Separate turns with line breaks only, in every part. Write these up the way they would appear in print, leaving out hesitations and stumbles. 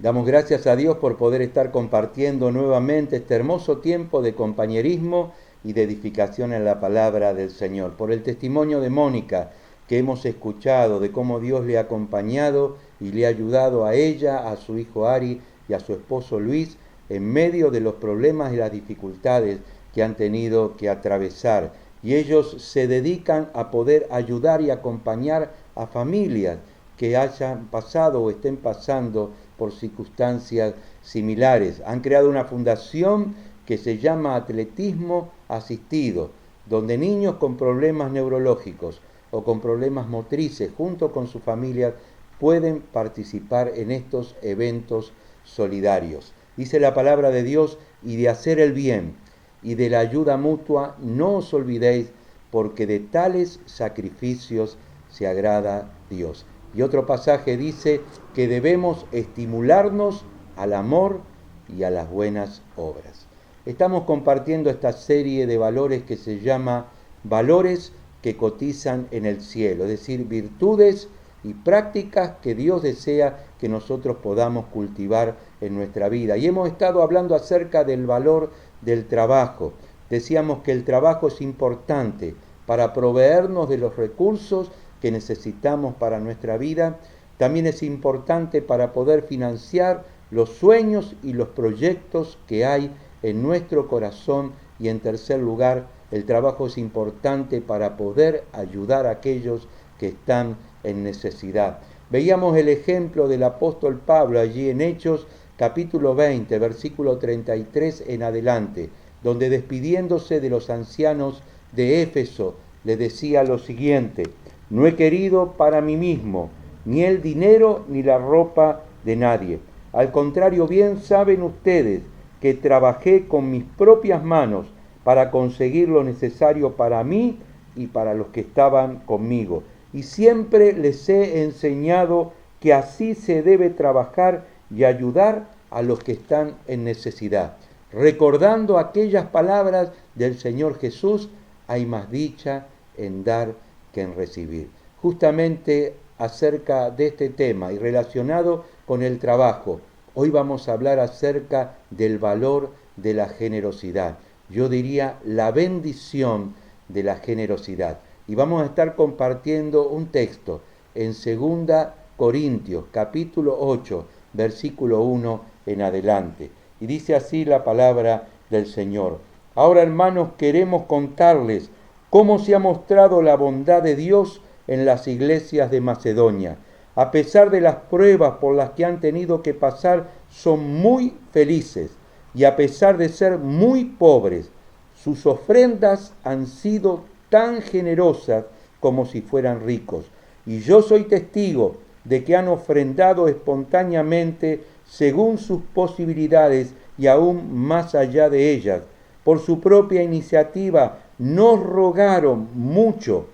Damos gracias a Dios por poder estar compartiendo nuevamente este hermoso tiempo de compañerismo y de edificación en la palabra del Señor. Por el testimonio de Mónica que hemos escuchado de cómo Dios le ha acompañado y le ha ayudado a ella, a su hijo Ari y a su esposo Luis en medio de los problemas y las dificultades que han tenido que atravesar. Y ellos se dedican a poder ayudar y acompañar a familias que hayan pasado o estén pasando por circunstancias similares. Han creado una fundación que se llama Atletismo Asistido, donde niños con problemas neurológicos o con problemas motrices, junto con su familia, pueden participar en estos eventos solidarios. Dice la palabra de Dios, y de hacer el bien y de la ayuda mutua no os olvidéis, porque de tales sacrificios se agrada Dios. Y otro pasaje dice que debemos estimularnos al amor y a las buenas obras. Estamos compartiendo esta serie de valores que se llama valores que cotizan en el cielo, es decir, virtudes y prácticas que Dios desea que nosotros podamos cultivar en nuestra vida. Y hemos estado hablando acerca del valor del trabajo. Decíamos que el trabajo es importante para proveernos de los recursos que necesitamos para nuestra vida. También es importante para poder financiar los sueños y los proyectos que hay en nuestro corazón. Y en tercer lugar, el trabajo es importante para poder ayudar a aquellos que están en necesidad. Veíamos el ejemplo del apóstol Pablo allí en Hechos capítulo 20, versículo 33 en adelante, donde despidiéndose de los ancianos de Éfeso, le decía lo siguiente: no he querido para mí mismo ni el dinero ni la ropa de nadie. Al contrario, bien saben ustedes que trabajé con mis propias manos para conseguir lo necesario para mí y para los que estaban conmigo. Y siempre les he enseñado que así se debe trabajar y ayudar a los que están en necesidad. Recordando aquellas palabras del Señor Jesús, hay más dicha en dar que en recibir. Justamente acerca de este tema y relacionado con el trabajo, hoy vamos a hablar acerca del valor de la generosidad. Yo diría la bendición de la generosidad. Y vamos a estar compartiendo un texto en 2 Corintios, capítulo 8, versículo 1 en adelante. Y dice así la palabra del Señor: ahora, hermanos, queremos contarles cómo se ha mostrado la bondad de Dios en las iglesias de Macedonia. A pesar de las pruebas por las que han tenido que pasar, son muy felices, y a pesar de ser muy pobres, sus ofrendas han sido tan generosas como si fueran ricos. Y yo soy testigo de que han ofrendado espontáneamente según sus posibilidades y aún más allá de ellas. Por su propia iniciativa nos rogaron mucho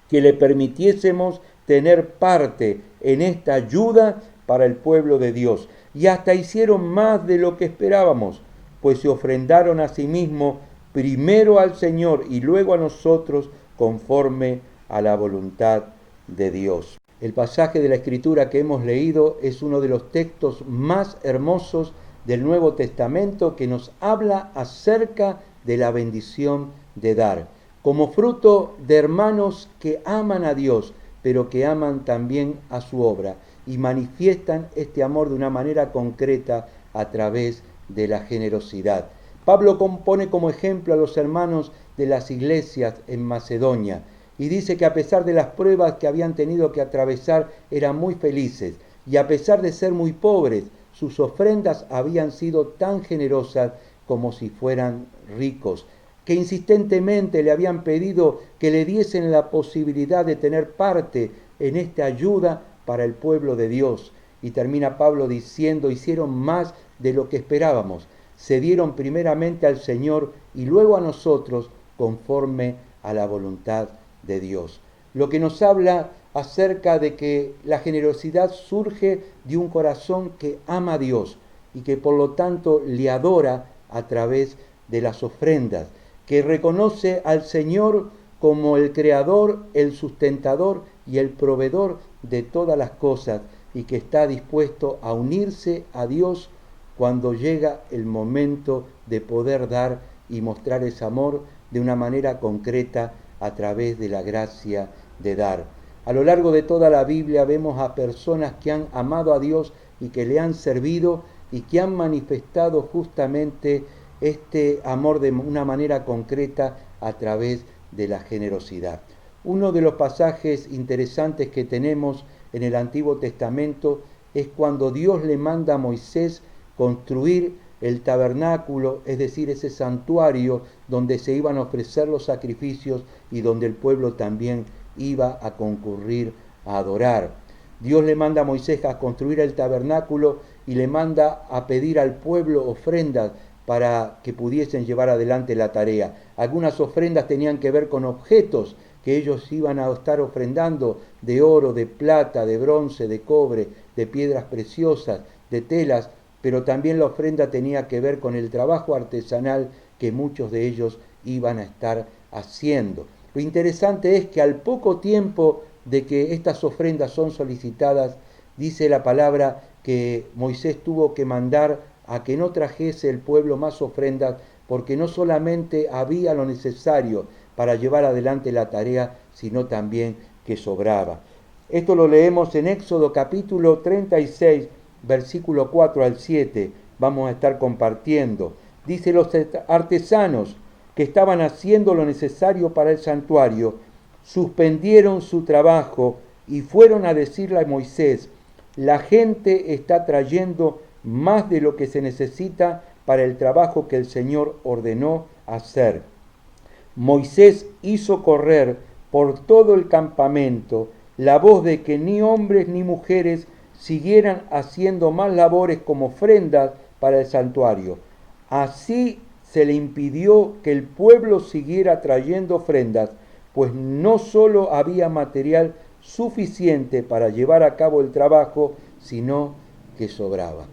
que le permitiésemos tener parte en esta ayuda para el pueblo de Dios. Y hasta hicieron más de lo que esperábamos, pues se ofrendaron a sí mismos primero al Señor y luego a nosotros conforme a la voluntad de Dios. El pasaje de la Escritura que hemos leído es uno de los textos más hermosos del Nuevo Testamento, que nos habla acerca de la bendición de dar, como fruto de hermanos que aman a Dios, pero que aman también a su obra y manifiestan este amor de una manera concreta a través de la generosidad. Pablo pone como ejemplo a los hermanos de las iglesias en Macedonia y dice que a pesar de las pruebas que habían tenido que atravesar, eran muy felices, y a pesar de ser muy pobres, sus ofrendas habían sido tan generosas como si fueran ricos, que insistentemente le habían pedido que le diesen la posibilidad de tener parte en esta ayuda para el pueblo de Dios. Y termina Pablo diciendo: hicieron más de lo que esperábamos, se dieron primeramente al Señor y luego a nosotros conforme a la voluntad de Dios. Lo que nos habla acerca de que la generosidad surge de un corazón que ama a Dios y que por lo tanto le adora a través de las ofrendas, que reconoce al Señor como el creador, el sustentador y el proveedor de todas las cosas, y que está dispuesto a unirse a Dios cuando llega el momento de poder dar y mostrar ese amor de una manera concreta a través de la gracia de dar. A lo largo de toda la Biblia vemos a personas que han amado a Dios y que le han servido y que han manifestado justamente este amor de una manera concreta a través de la generosidad. Uno de los pasajes interesantes que tenemos en el Antiguo Testamento es cuando Dios le manda a Moisés construir el tabernáculo, es decir, ese santuario donde se iban a ofrecer los sacrificios y donde el pueblo también iba a concurrir a adorar. Dios le manda a Moisés a construir el tabernáculo y le manda a pedir al pueblo ofrendas para que pudiesen llevar adelante la tarea. Algunas ofrendas tenían que ver con objetos que ellos iban a estar ofrendando, de oro, de plata, de bronce, de cobre, de piedras preciosas, de telas, pero también la ofrenda tenía que ver con el trabajo artesanal que muchos de ellos iban a estar haciendo. Lo interesante es que al poco tiempo de que estas ofrendas son solicitadas, dice la palabra que Moisés tuvo que mandar a que no trajese el pueblo más ofrendas, porque no solamente había lo necesario para llevar adelante la tarea, sino también que sobraba. Esto lo leemos en Éxodo capítulo 36, versículo 4 al 7, vamos a estar compartiendo. Dice: los artesanos que estaban haciendo lo necesario para el santuario suspendieron su trabajo y fueron a decirle a Moisés: la gente está trayendo más de lo que se necesita para el trabajo que el Señor ordenó hacer. Moisés hizo correr por todo el campamento la voz de que ni hombres ni mujeres siguieran haciendo más labores como ofrendas para el santuario. Así se le impidió que el pueblo siguiera trayendo ofrendas, pues no solo había material suficiente para llevar a cabo el trabajo, sino que sobraba.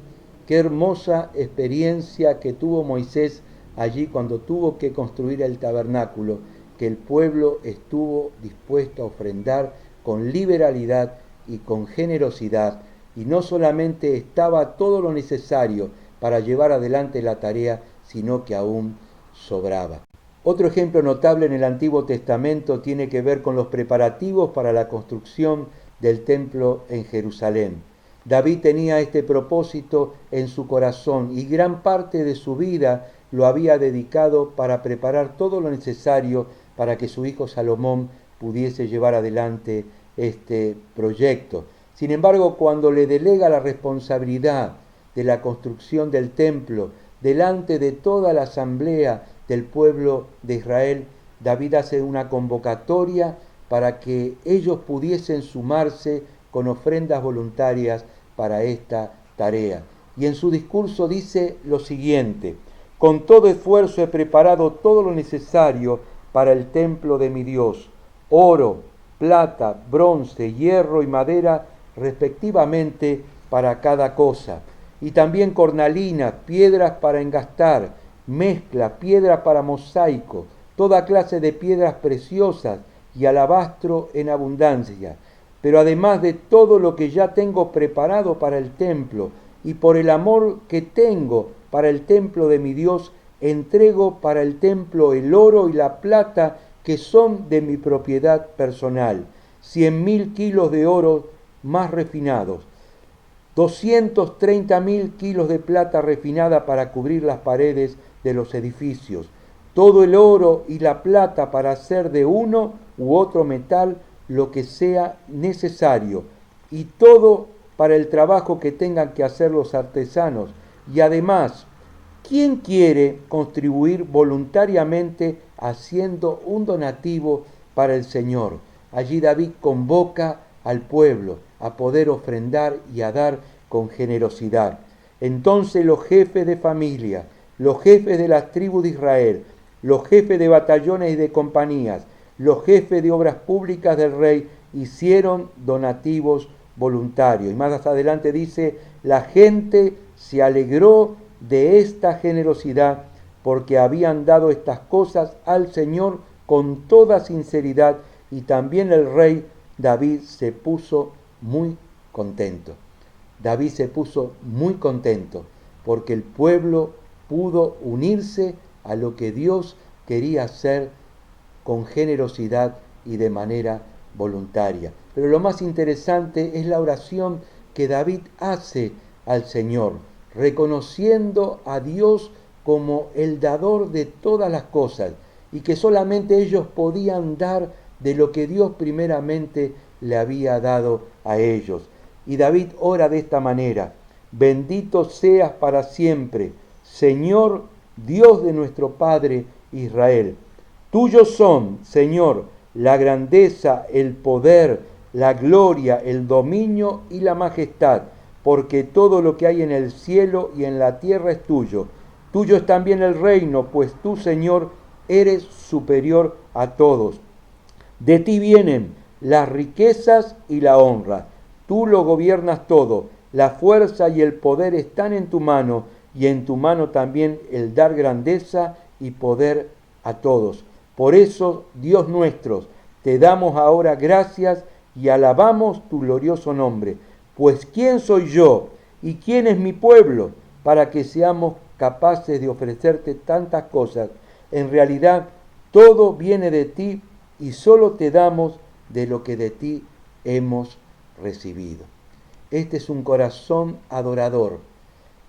Qué hermosa experiencia que tuvo Moisés allí cuando tuvo que construir el tabernáculo, que el pueblo estuvo dispuesto a ofrendar con liberalidad y con generosidad, y no solamente estaba todo lo necesario para llevar adelante la tarea, sino que aún sobraba. Otro ejemplo notable en el Antiguo Testamento tiene que ver con los preparativos para la construcción del templo en Jerusalén. David tenía este propósito en su corazón y gran parte de su vida lo había dedicado para preparar todo lo necesario para que su hijo Salomón pudiese llevar adelante este proyecto. Sin embargo, cuando le delega la responsabilidad de la construcción del templo delante de toda la asamblea del pueblo de Israel, David hace una convocatoria para que ellos pudiesen sumarse con ofrendas voluntarias para esta tarea. Y en su discurso dice lo siguiente: con todo esfuerzo he preparado todo lo necesario para el templo de mi Dios: oro, plata, bronce, hierro y madera respectivamente para cada cosa, y también cornalina, piedras para engastar, mezcla, piedra para mosaico, toda clase de piedras preciosas y alabastro en abundancia. Pero además de todo lo que ya tengo preparado para el templo, y por el amor que tengo para el templo de mi Dios, entrego para el templo el oro y la plata que son de mi propiedad personal, 100.000 kilos de oro más refinados, 230.000 kilos de plata refinada para cubrir las paredes de los edificios, todo el oro y la plata para hacer de uno u otro metal lo que sea necesario, y todo para el trabajo que tengan que hacer los artesanos. Y además, ¿quién quiere contribuir voluntariamente haciendo un donativo para el Señor? Allí David convoca al pueblo a poder ofrendar y a dar con generosidad. Entonces los jefes de familia, los jefes de las tribus de Israel, los jefes de batallones y de compañías, los jefes de obras públicas del rey hicieron donativos voluntarios. Y más adelante dice: la gente se alegró de esta generosidad porque habían dado estas cosas al Señor con toda sinceridad, y también el rey David se puso muy contento. David se puso muy contento porque el pueblo pudo unirse a lo que Dios quería hacer con generosidad y de manera voluntaria. Pero lo más interesante es la oración que David hace al Señor, reconociendo a Dios como el dador de todas las cosas y que solamente ellos podían dar de lo que Dios primeramente le había dado a ellos. Y David ora de esta manera: bendito seas para siempre, Señor Dios de nuestro Padre Israel. Tuyos son, Señor, la grandeza, el poder, la gloria, el dominio y la majestad, porque todo lo que hay en el cielo y en la tierra es tuyo. Tuyo es también el reino, pues tú, Señor, eres superior a todos. De ti vienen las riquezas y la honra. Tú lo gobiernas todo. La fuerza y el poder están en tu mano, y en tu mano también el dar grandeza y poder a todos. Por eso, Dios nuestro, te damos ahora gracias y alabamos tu glorioso nombre. Pues ¿quién soy yo y quién es mi pueblo para que seamos capaces de ofrecerte tantas cosas? En realidad, todo viene de ti y solo te damos de lo que de ti hemos recibido. Este es un corazón adorador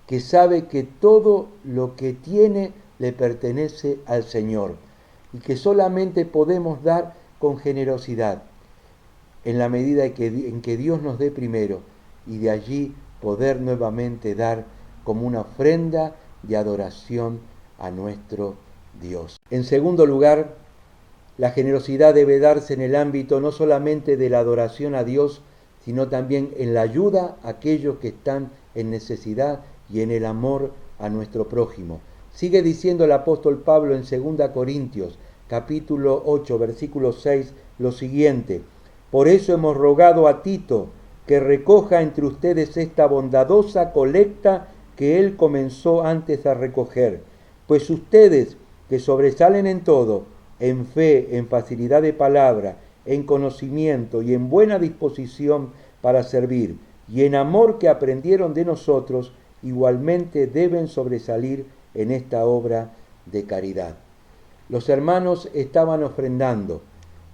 que sabe que todo lo que tiene le pertenece al Señor y que solamente podemos dar con generosidad en la medida en que Dios nos dé primero y de allí poder nuevamente dar como una ofrenda de adoración a nuestro Dios. En segundo lugar, la generosidad debe darse en el ámbito no solamente de la adoración a Dios, sino también en la ayuda a aquellos que están en necesidad y en el amor a nuestro prójimo. Sigue diciendo el apóstol Pablo en 2 Corintios, capítulo 8, versículo 6, lo siguiente: por eso hemos rogado a Tito que recoja entre ustedes esta bondadosa colecta que él comenzó antes a recoger, pues ustedes que sobresalen en todo, en fe, en facilidad de palabra, en conocimiento y en buena disposición para servir, y en amor que aprendieron de nosotros, igualmente deben sobresalir en esta obra de caridad. Los hermanos estaban ofrendando,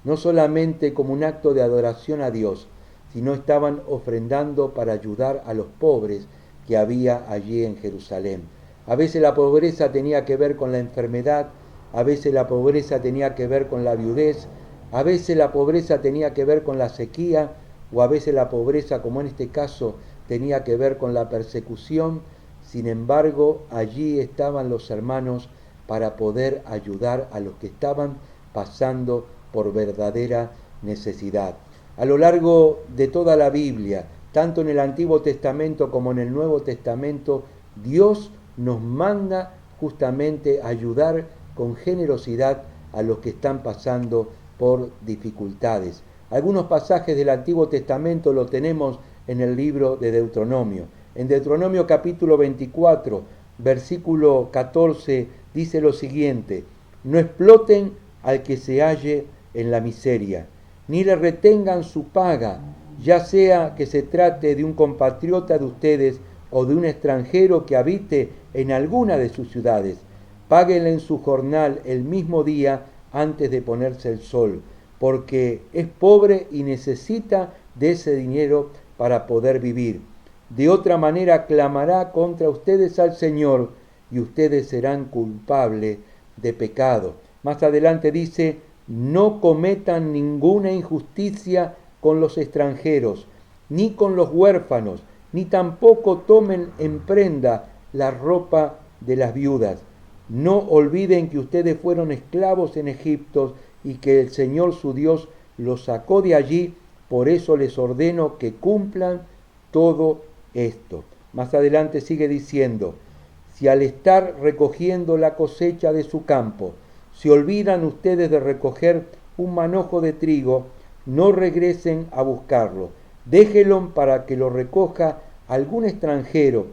no solamente como un acto de adoración a Dios, sino estaban ofrendando para ayudar a los pobres que había allí en Jerusalén. A veces la pobreza tenía que ver con la enfermedad, a veces la pobreza tenía que ver con la viudez, a veces la pobreza tenía que ver con la sequía, o a veces la pobreza, como en este caso, tenía que ver con la persecución. Sin embargo, allí estaban los hermanos para poder ayudar a los que estaban pasando por verdadera necesidad. A lo largo de toda la Biblia, tanto en el Antiguo Testamento como en el Nuevo Testamento, Dios nos manda justamente ayudar con generosidad a los que están pasando por dificultades. Algunos pasajes del Antiguo Testamento lo tenemos en el libro de Deuteronomio. En Deuteronomio capítulo 24, versículo 14, dice lo siguiente: no exploten al que se halle en la miseria, ni le retengan su paga, ya sea que se trate de un compatriota de ustedes o de un extranjero que habite en alguna de sus ciudades. Páguenle en su jornal el mismo día antes de ponerse el sol, porque es pobre y necesita de ese dinero para poder vivir. De otra manera clamará contra ustedes al Señor y ustedes serán culpables de pecado. Más adelante dice: no cometan ninguna injusticia con los extranjeros, ni con los huérfanos, ni tampoco tomen en prenda la ropa de las viudas. No olviden que ustedes fueron esclavos en Egipto y que el Señor su Dios los sacó de allí. Por eso les ordeno que cumplan todo esto. Más adelante sigue diciendo: si al estar recogiendo la cosecha de su campo se olvidan ustedes de recoger un manojo de trigo, no regresen a buscarlo. Déjenlo para que lo recoja algún extranjero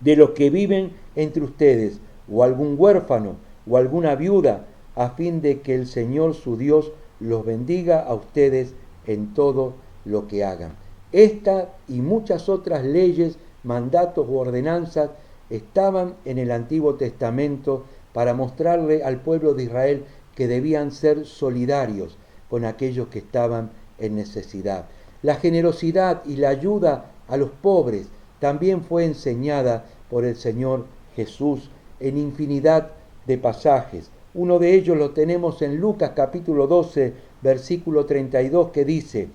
de los que viven entre ustedes, o algún huérfano, o alguna viuda, a fin de que el Señor su Dios los bendiga a ustedes en todo lo que hagan. Esta y muchas otras leyes, mandatos u ordenanzas estaban en el Antiguo Testamento para mostrarle al pueblo de Israel que debían ser solidarios con aquellos que estaban en necesidad. La generosidad y la ayuda a los pobres también fue enseñada por el Señor Jesús en infinidad de pasajes. Uno de ellos lo tenemos en Lucas capítulo 12, versículo 32, que dice: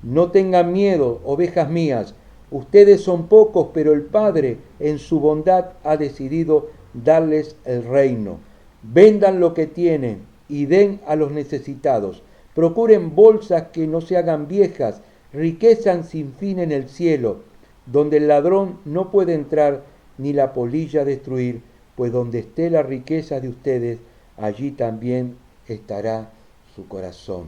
no tengan miedo, ovejas mías, ustedes son pocos, pero el Padre en su bondad ha decidido darles el reino. Vendan lo que tienen y den a los necesitados. Procuren bolsas que no se hagan viejas, riquezas sin fin en el cielo, donde el ladrón no puede entrar ni la polilla destruir, pues donde esté la riqueza de ustedes, allí también estará su corazón.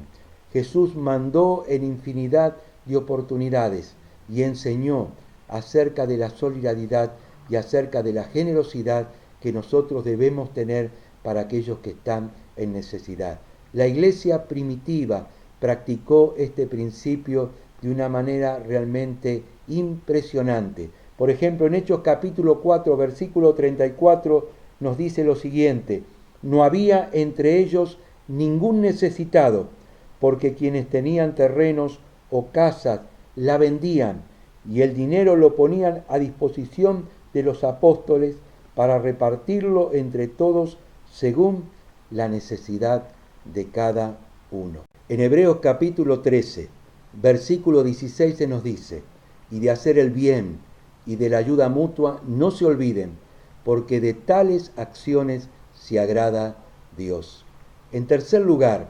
Jesús mandó en infinidad de oportunidades y enseñó acerca de la solidaridad y acerca de la generosidad que nosotros debemos tener para aquellos que están en necesidad. La iglesia primitiva practicó este principio de una manera realmente impresionante. Por ejemplo, en Hechos capítulo 4, versículo 34 nos dice lo siguiente: no había entre ellos ningún necesitado, porque quienes tenían terrenos o casas la vendían y el dinero lo ponían a disposición de los apóstoles para repartirlo entre todos según la necesidad de cada uno. En Hebreos capítulo 13, versículo 16 se nos dice: y de hacer el bien y de la ayuda mutua no se olviden, porque de tales acciones se agrada Dios. En tercer lugar,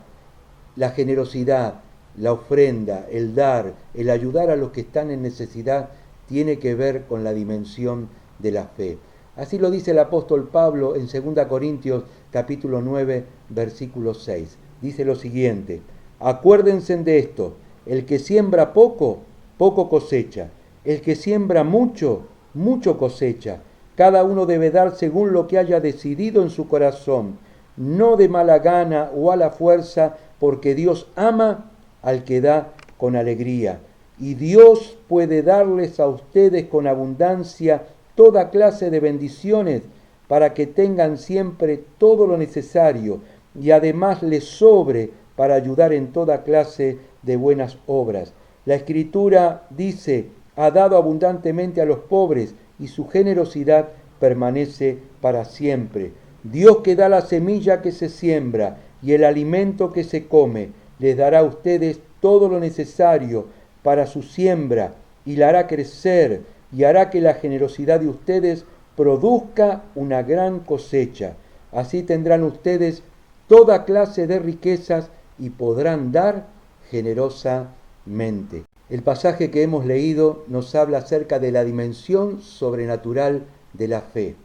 la generosidad, la ofrenda, el dar, el ayudar a los que están en necesidad tiene que ver con la dimensión de la fe. Así lo dice el apóstol Pablo en 2 Corintios capítulo 9, versículo 6. Dice lo siguiente: acuérdense de esto, el que siembra poco, poco cosecha. El que siembra mucho, mucho cosecha. Cada uno debe dar según lo que haya decidido en su corazón, no de mala gana o a la fuerza, porque Dios ama al que da con alegría. Y Dios puede darles a ustedes con abundancia toda clase de bendiciones para que tengan siempre todo lo necesario y además les sobre para ayudar en toda clase de buenas obras. La Escritura dice: ha dado abundantemente a los pobres y su generosidad permanece para siempre. Dios que da la semilla que se siembra y el alimento que se come, les dará a ustedes todo lo necesario para su siembra y la hará crecer y hará que la generosidad de ustedes produzca una gran cosecha. Así tendrán ustedes toda clase de riquezas y podrán dar generosamente. El pasaje que hemos leído nos habla acerca de la dimensión sobrenatural de la fe,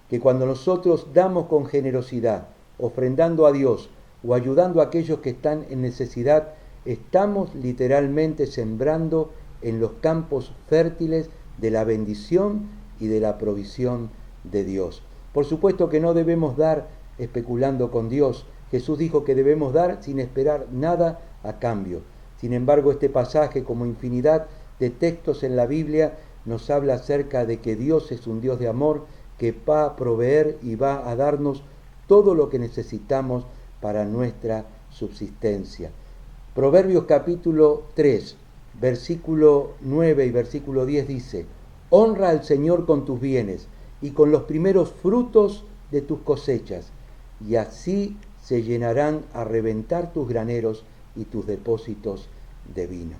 que cuando nosotros damos con generosidad, ofrendando a Dios o ayudando a aquellos que están en necesidad, estamos literalmente sembrando en los campos fértiles de la bendición y de la provisión de Dios. Por supuesto que no debemos dar especulando con Dios. Jesús dijo que debemos dar sin esperar nada a cambio. Sin embargo, este pasaje, como infinidad de textos en la Biblia, nos habla acerca de que Dios es un Dios de amor que va a proveer y va a darnos todo lo que necesitamos para nuestra subsistencia. Proverbios capítulo 3, versículo 9 y versículo 10 dice: honra al Señor con tus bienes y con los primeros frutos de tus cosechas, y así se llenarán a reventar tus graneros y tus depósitos de vino.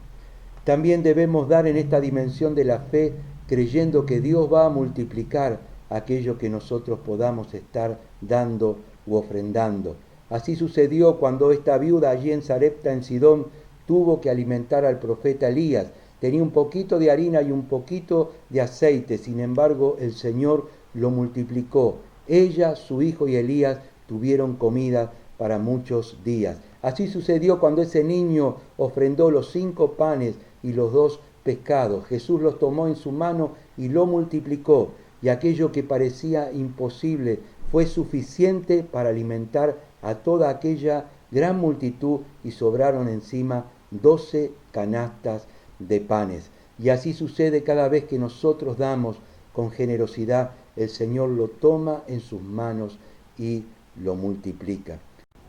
También debemos dar en esta dimensión de la fe, creyendo que Dios va a multiplicar aquello que nosotros podamos estar dando u ofrendando. Así sucedió cuando esta viuda allí en Sarepta, en Sidón, tuvo que alimentar al profeta Elías. Tenía un poquito de harina y un poquito de aceite, sin embargo el Señor lo multiplicó. Ella, su hijo y Elías tuvieron comida para muchos días. Así sucedió cuando ese niño ofrendó los 5 panes y los 2 pescados. Jesús los tomó en su mano y lo multiplicó, y aquello que parecía imposible fue suficiente para alimentar a toda aquella gran multitud, y sobraron encima 12 canastas de panes. Y así sucede cada vez que nosotros damos con generosidad, el Señor lo toma en sus manos y lo multiplica.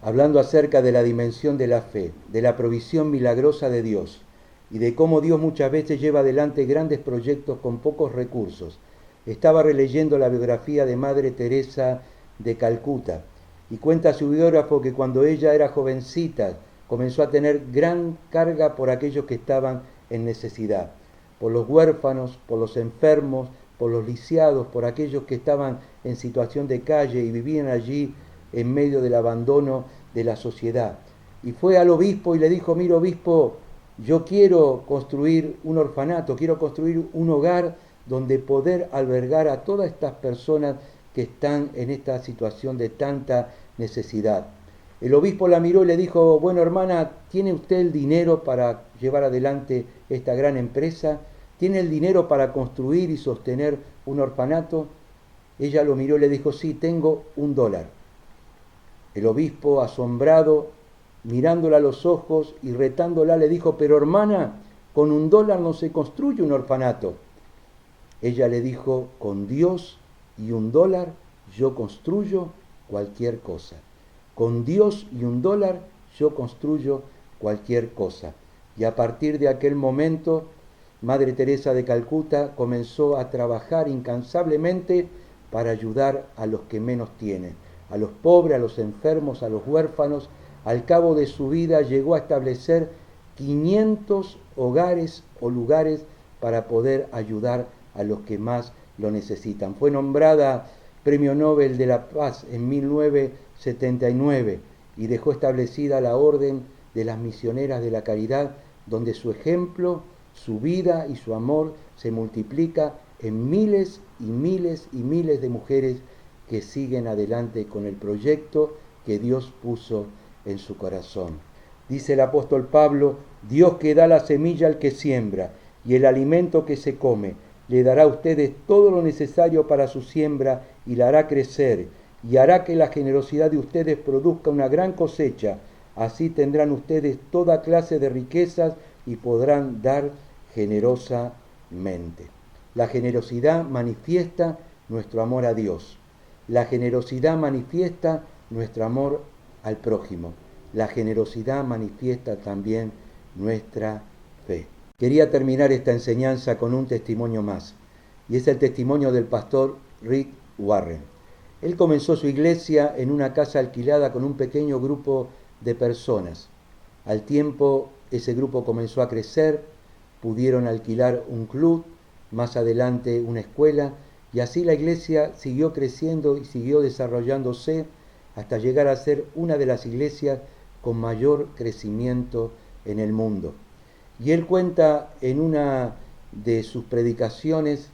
Hablando acerca de la dimensión de la fe, de la provisión milagrosa de Dios y de cómo Dios muchas veces lleva adelante grandes proyectos con pocos recursos. Estaba releyendo la biografía de Madre Teresa de Calcuta y cuenta su biógrafo que cuando ella era jovencita comenzó a tener gran carga por aquellos que estaban en necesidad, por los huérfanos, por los enfermos, por los lisiados, por aquellos que estaban en situación de calle y vivían allí en medio del abandono de la sociedad. Y fue al obispo y le dijo: mira, obispo, yo quiero construir un orfanato, quiero construir un hogar donde poder albergar a todas estas personas que están en esta situación de tanta necesidad. El obispo la miró y le dijo: bueno, hermana, ¿tiene usted el dinero para llevar adelante esta gran empresa? ¿Tiene el dinero para construir y sostener un orfanato? Ella lo miró y le dijo: sí, tengo $1. El obispo, asombrado, mirándola a los ojos y retándola, le dijo: pero hermana, con $1 no se construye un orfanato. Ella le dijo: con Dios y $1 yo construyo cualquier cosa. Con Dios y $1 yo construyo cualquier cosa. Y a partir de aquel momento, Madre Teresa de Calcuta comenzó a trabajar incansablemente para ayudar a los que menos tienen, a los pobres, a los enfermos, a los huérfanos. Al cabo de su vida llegó a establecer 500 hogares o lugares para poder ayudar a los que más lo necesitan. Fue nombrada Premio Nobel de la Paz en 1979 y dejó establecida la Orden de las Misioneras de la Caridad, donde su ejemplo, su vida y su amor se multiplica en miles y miles y miles de mujeres que siguen adelante con el proyecto que Dios puso en su corazón. Dice el apóstol Pablo: Dios que da la semilla al que siembra y el alimento que se come, le dará a ustedes todo lo necesario para su siembra y la hará crecer, y hará que la generosidad de ustedes produzca una gran cosecha. Así tendrán ustedes toda clase de riquezas y podrán dar generosamente. La generosidad manifiesta nuestro amor a Dios. La generosidad manifiesta nuestro amor al prójimo. La generosidad manifiesta también nuestra fe. Quería terminar esta enseñanza con un testimonio más, y es el testimonio del pastor Rick Warren. Él comenzó su iglesia en una casa alquilada con un pequeño grupo de personas. Al tiempo, ese grupo comenzó a crecer, pudieron alquilar un club, más adelante una escuela, y así la iglesia siguió creciendo y siguió desarrollándose hasta llegar a ser una de las iglesias con mayor crecimiento en el mundo. Y él cuenta en una de sus predicaciones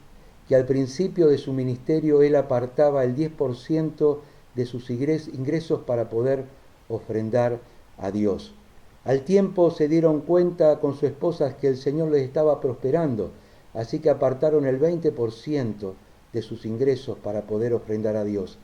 que al principio de su ministerio él apartaba el 10% de sus ingresos para poder ofrendar a Dios. Al tiempo se dieron cuenta con su esposa que el Señor les estaba prosperando, así que apartaron el 20% de sus ingresos para poder ofrendar a Dios.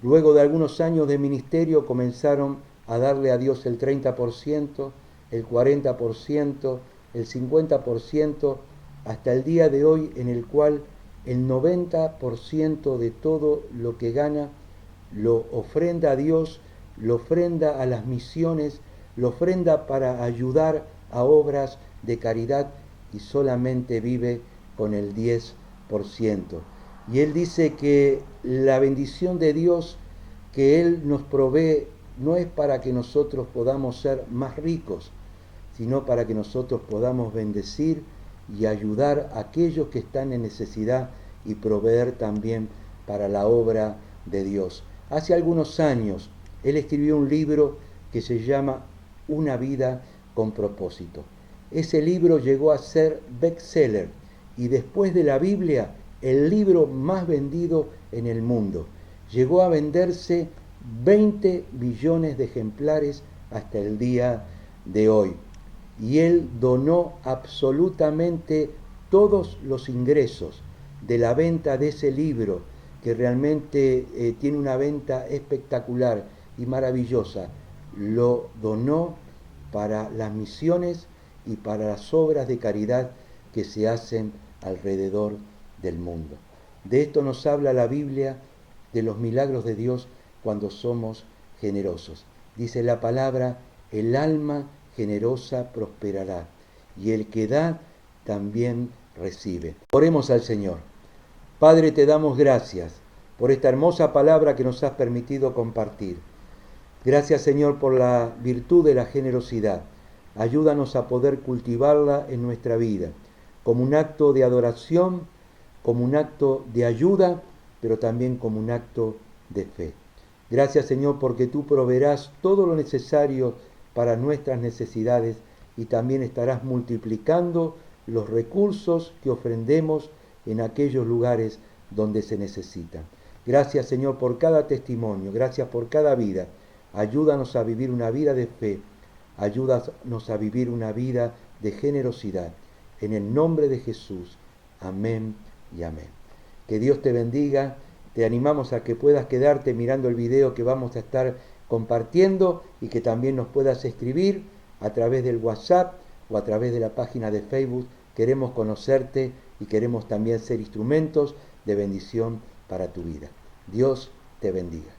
Luego de algunos años de ministerio comenzaron a darle a Dios el 30%, el 40%, el 50%, hasta el día de hoy en el cual el 90% de todo lo que gana lo ofrenda a Dios, lo ofrenda a las misiones, lo ofrenda para ayudar a obras de caridad y solamente vive con el 10%. Y él dice que la bendición de Dios que Él nos provee no es para que nosotros podamos ser más ricos, sino para que nosotros podamos bendecir y ayudar a aquellos que están en necesidad y proveer también para la obra de Dios. Hace algunos años él escribió un libro que se llama Una vida con propósito. Ese libro llegó a ser bestseller y después de la Biblia, el libro más vendido en el mundo. Llegó a venderse 20 millones de ejemplares hasta el día de hoy. Y él donó absolutamente todos los ingresos de la venta de ese libro, que realmente tiene una venta espectacular y maravillosa. Lo donó para las misiones y para las obras de caridad que se hacen alrededor del mundo. De esto nos habla la Biblia, de los milagros de Dios cuando somos generosos. Dice la palabra, el alma generosa prosperará, y el que da también recibe. Oremos al Señor. Padre, te damos gracias por esta hermosa palabra que nos has permitido compartir. Gracias, Señor, por la virtud de la generosidad. Ayúdanos a poder cultivarla en nuestra vida, como un acto de adoración, como un acto de ayuda, pero también como un acto de fe. Gracias, Señor, porque tú proveerás todo lo necesario para nuestras necesidades y también estarás multiplicando los recursos que ofrendemos en aquellos lugares donde se necesitan. Gracias, Señor, por cada testimonio, gracias por cada vida. Ayúdanos a vivir una vida de fe, ayúdanos a vivir una vida de generosidad. En el nombre de Jesús, amén y amén. Que Dios te bendiga. Te animamos a que puedas quedarte mirando el video que vamos a estar compartiendo y que también nos puedas escribir a través del WhatsApp o a través de la página de Facebook. Queremos conocerte y queremos también ser instrumentos de bendición para tu vida. Dios te bendiga.